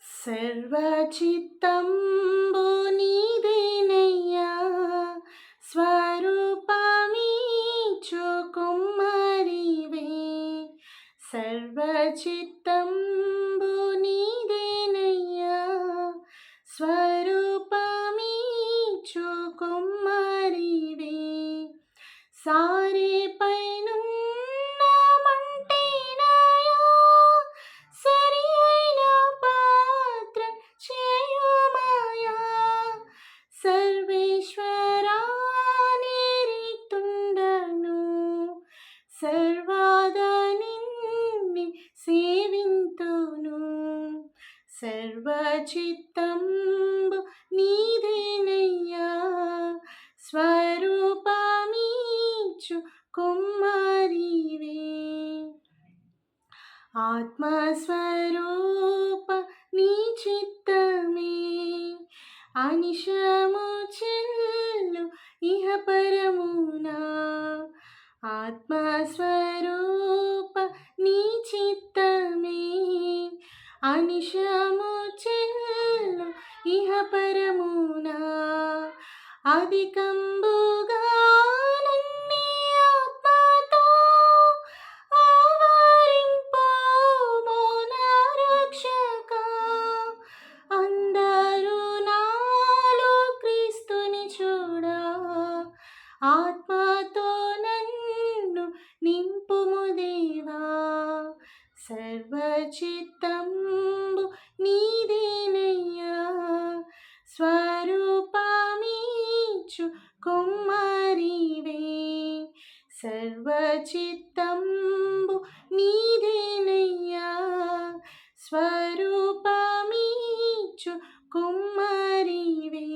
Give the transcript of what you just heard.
సర్వచిత్తంబు నీదేనయ్యా, స్వరూపమీచు కుమ్మరివే. సర్వచిత్తంబు నీదేనయ్యా, స్వరూపమీచు కుమ్మరివే. సారే పైనున్న మంటేనాయా, సరి అయిన పాత్ర చేయుమాయా. సర్వేశ్వరా నీరితుండను, సర్వదా నిన్నే సేవింతును. సర్వచిత్తంబు నీదేనయ్యా, స్వరూపమీచు కుమ్మరివే. ఆత్మస్వరూప నీ చిత్తమే అనిశము చెల్లు ఇహ పరమునా. ఆత్మస్వరూప నీ చిత్తమే అనిశము చెల్లు ఇహ పరమునా. అధికంబుగా నన్నే ఆత్మతో ఆవరింపుము నా రక్షకా. అందరూ నాలో క్రీస్తుని చూడా, ఆత్మతో నన్ను నింపుము దేవా. సర్వచిత్తంబు నీదేనయ్యా, స్వరూపమీచు కుమ్మరివే. సర్వచిత్తంబు నీదేనయ్యా, స్వరూపమీచు కుమ్మరివే.